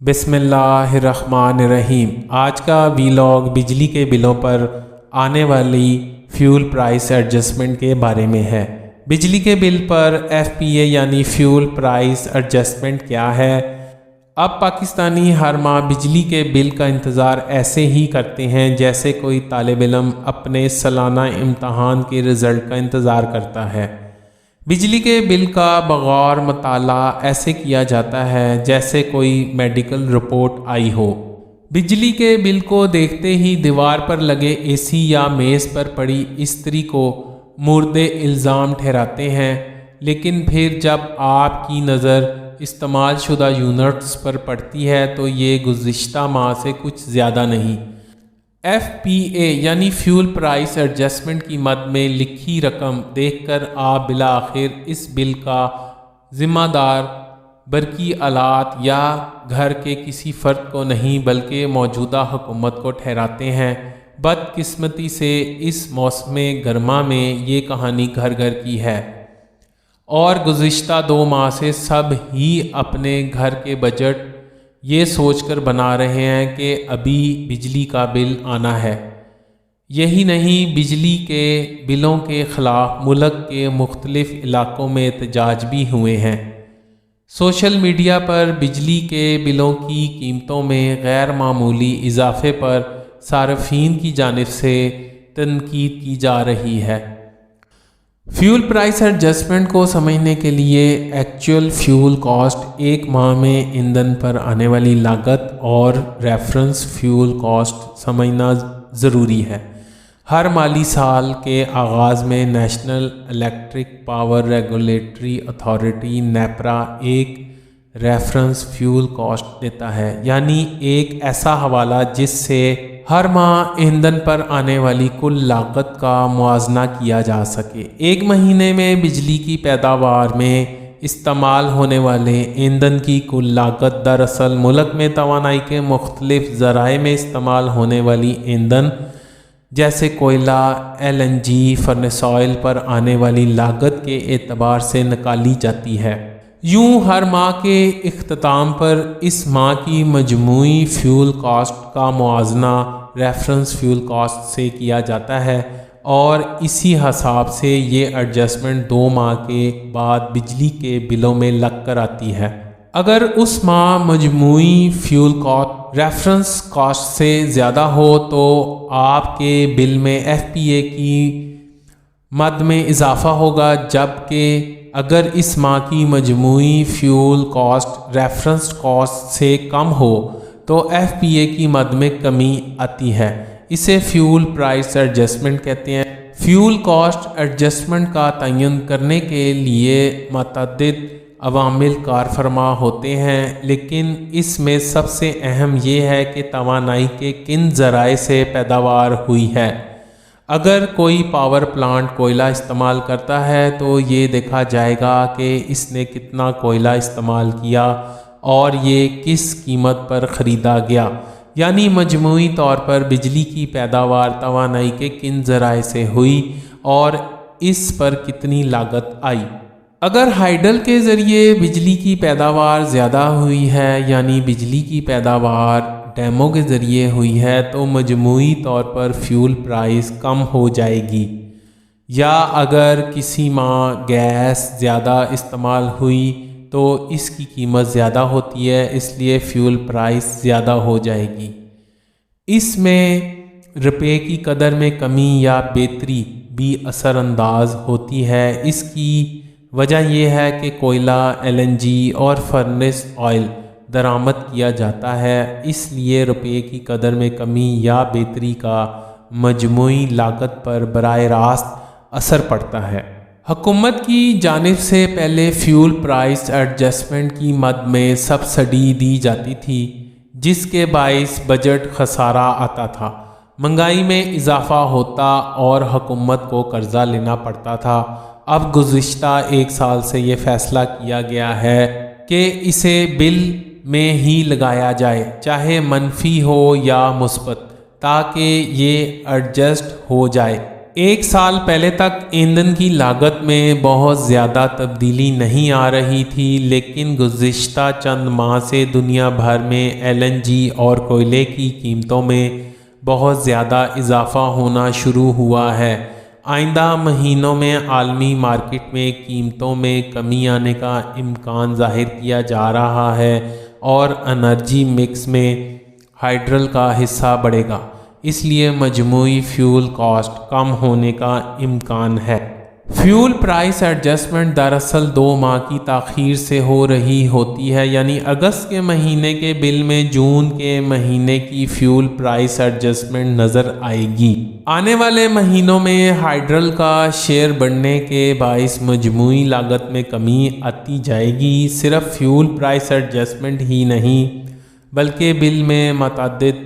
بسم اللہ الرحمن الرحیم۔ آج کا ویلاگ بجلی کے بلوں پر آنے والی فیول پرائس ایڈجسٹمنٹ کے بارے میں ہے۔ بجلی کے بل پر ایف پی اے یعنی فیول پرائس ایڈجسٹمنٹ کیا ہے؟ اب پاکستانی ہر ماہ بجلی کے بل کا انتظار ایسے ہی کرتے ہیں جیسے کوئی طالب علم اپنے سالانہ امتحان کے رزلٹ کا انتظار کرتا ہے۔ بجلی کے بل کا بغور مطالعہ ایسے کیا جاتا ہے جیسے کوئی میڈیکل رپورٹ آئی ہو۔ بجلی کے بل کو دیکھتے ہی دیوار پر لگے اے سی یا میز پر پڑی استری کو مورد الزام ٹھہراتے ہیں، لیکن پھر جب آپ کی نظر استعمال شدہ یونٹس پر پڑتی ہے تو یہ گزشتہ ماہ سے کچھ زیادہ نہیں۔ ایف پی اے یعنی فیول پرائس ایڈجسٹمنٹ کی مد میں لکھی رقم دیکھ کر آپ بالآخر اس بل کا ذمہ دار برقی آلات یا گھر کے کسی فرد کو نہیں بلکہ موجودہ حکومت کو ٹھہراتے ہیں۔ بدقسمتی سے اس موسم گرما میں یہ کہانی گھر گھر کی ہے، اور گزشتہ 2 ماہ سے سب ہی اپنے گھر کے بجٹ یہ سوچ کر بنا رہے ہیں کہ ابھی بجلی کا بل آنا ہے۔ یہی نہیں، بجلی کے بلوں کے خلاف ملک کے مختلف علاقوں میں احتجاج بھی ہوئے ہیں۔ سوشل میڈیا پر بجلی کے بلوں کی قیمتوں میں غیر معمولی اضافے پر صارفین کی جانب سے تنقید کی جا رہی ہے۔ فیول پرائس ایڈجسٹمنٹ کو سمجھنے کے لیے ایکچوئل فیول کاسٹ، ایک ماہ میں ایندھن پر آنے والی لاگت اور ریفرنس فیول کاسٹ سمجھنا ضروری ہے۔ ہر مالی سال کے آغاز میں national electric power regulatory authority NEPRA ایک ریفرنس فیول کاسٹ دیتا ہے، یعنی ایک ایسا حوالہ جس سے ہر ماہ ایندھن پر آنے والی کل لاگت کا موازنہ کیا جا سکے۔ ایک مہینے میں بجلی کی پیداوار میں استعمال ہونے والے ایندھن کی کل لاگت دراصل ملک میں توانائی کے مختلف ذرائع میں استعمال ہونے والی ایندھن جیسے کوئلہ، L N G, furnace oil پر آنے والی لاگت کے اعتبار سے نکالی جاتی ہے۔ یوں ہر ماہ کے اختتام پر اس ماہ کی مجموعی فیول کاسٹ کا موازنہ ریفرنس فیول کاسٹ سے کیا جاتا ہے، اور اسی حساب سے یہ ایڈجسٹمنٹ 2 ماہ کے بعد بجلی کے بلوں میں لگ کر آتی ہے۔ اگر اس ماہ مجموعی فیول کاسٹ ریفرنس کاسٹ سے زیادہ ہو تو آپ کے بل میں ایف پی اے کی مد میں اضافہ ہوگا، جبکہ اگر اس ماہ کی مجموعی فیول کاسٹ ریفرنس کاسٹ سے کم ہو تو ایف پی اے کی مد میں کمی آتی ہے۔ اسے فیول پرائس ایڈجسٹمنٹ کہتے ہیں۔ فیول کاسٹ ایڈجسٹمنٹ کا تعین کرنے کے لیے متعدد عوامل کار فرما ہوتے ہیں، لیکن اس میں سب سے اہم یہ ہے کہ توانائی کے کن ذرائع سے پیداوار ہوئی ہے۔ اگر کوئی پاور پلانٹ کوئلہ استعمال کرتا ہے تو یہ دیکھا جائے گا کہ اس نے کتنا کوئلہ استعمال کیا اور یہ کس قیمت پر خریدا گیا، یعنی مجموعی طور پر بجلی کی پیداوار توانائی کے کن ذرائع سے ہوئی اور اس پر کتنی لاگت آئی۔ اگر ہائیڈل کے ذریعے بجلی کی پیداوار زیادہ ہوئی ہے، یعنی بجلی کی پیداوار ڈیموں کے ذریعے ہوئی ہے، تو مجموعی طور پر فیول پرائس کم ہو جائے گی۔ یا اگر کسی ماہ گیس زیادہ استعمال ہوئی تو اس کی قیمت زیادہ ہوتی ہے، اس لیے فیول پرائس زیادہ ہو جائے گی۔ اس میں روپے کی قدر میں کمی یا بہتری بھی اثر انداز ہوتی ہے۔ اس کی وجہ یہ ہے کہ کوئلہ، ایل این جی اور فرنس آئل درآمد کیا جاتا ہے، اس لیے روپے کی قدر میں کمی یا بہتری کا مجموعی لاگت پر براہ راست اثر پڑتا ہے۔ حکومت کی جانب سے پہلے فیول پرائس ایڈجسٹمنٹ کی مد میں سبسڈی دی جاتی تھی، جس کے باعث بجٹ خسارہ آتا تھا، مہنگائی میں اضافہ ہوتا اور حکومت کو قرضہ لینا پڑتا تھا۔ اب گزشتہ 1 سال سے یہ فیصلہ کیا گیا ہے کہ اسے بل میں ہی لگایا جائے، چاہے منفی ہو یا مثبت، تاکہ یہ ایڈجسٹ ہو جائے۔ 1 سال پہلے تک ایندھن کی لاگت میں بہت زیادہ تبدیلی نہیں آ رہی تھی، لیکن گزشتہ چند ماہ سے دنیا بھر میں LNG اور کوئلے کی قیمتوں میں بہت زیادہ اضافہ ہونا شروع ہوا ہے۔ آئندہ مہینوں میں عالمی مارکیٹ میں قیمتوں میں کمی آنے کا امکان ظاہر کیا جا رہا ہے اور انرجی مکس میں ہائیڈرل کا حصہ بڑھے گا، اس لیے مجموعی فیول کاسٹ کم ہونے کا امکان ہے۔ فیول پرائس ایڈجسٹمنٹ دراصل 2 ماہ کی تاخیر سے ہو رہی ہوتی ہے، یعنی اگست کے مہینے کے بل میں جون کے مہینے کی فیول پرائس ایڈجسٹمنٹ نظر آئے گی۔ آنے والے مہینوں میں ہائیڈرل کا شیئر بڑھنے کے باعث مجموعی لاگت میں کمی آتی جائے گی۔ صرف فیول پرائس ایڈجسٹمنٹ ہی نہیں بلکہ بل میں متعدد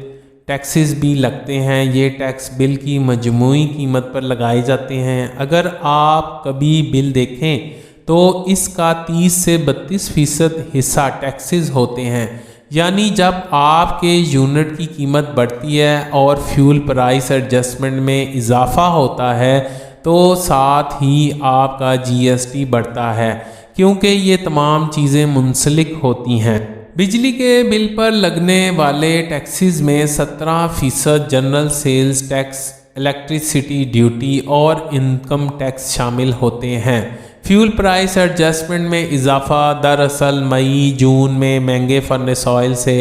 ٹیکسز بھی لگتے ہیں۔ یہ ٹیکس بل کی مجموعی قیمت پر لگائے جاتے ہیں۔ اگر آپ کبھی بل دیکھیں تو اس کا 30 سے 32% حصہ ٹیکسز ہوتے ہیں، یعنی جب آپ کے یونٹ کی قیمت بڑھتی ہے اور فیول پرائس ایڈجسٹمنٹ میں اضافہ ہوتا ہے تو ساتھ ہی آپ کا GST بڑھتا ہے، کیونکہ یہ تمام چیزیں منسلک ہوتی ہیں۔ بجلی کے بل پر لگنے والے ٹیکسز میں 17% general sales tax, electricity duty اور انکم ٹیکس شامل ہوتے ہیں۔ فیول پرائس ایڈجسٹمنٹ میں اضافہ دراصل مئی جون میں مہنگے فرنس آئل سے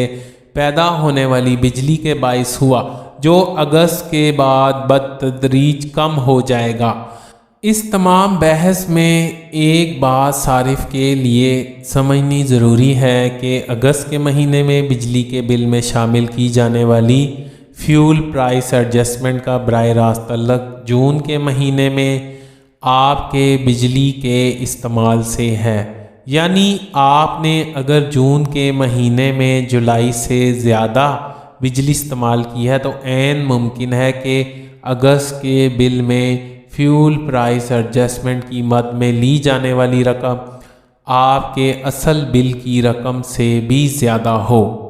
پیدا ہونے والی بجلی کے باعث ہوا، جو اگست کے بعد بتدریج کم ہو جائے گا۔ اس تمام بحث میں ایک بات صارف کے لیے سمجھنی ضروری ہے کہ اگست کے مہینے میں بجلی کے بل میں شامل کی جانے والی فیول پرائس ایڈجسٹمنٹ کا براہ راست تعلق جون کے مہینے میں آپ کے بجلی کے استعمال سے ہے۔ یعنی آپ نے اگر جون کے مہینے میں جولائی سے زیادہ بجلی استعمال کی ہے تو عین ممکن ہے کہ اگست کے بل میں فیول پرائس ایڈجسٹمنٹ قیمت میں لی جانے والی رقم آپ کے اصل بل کی رقم سے بھی زیادہ ہو۔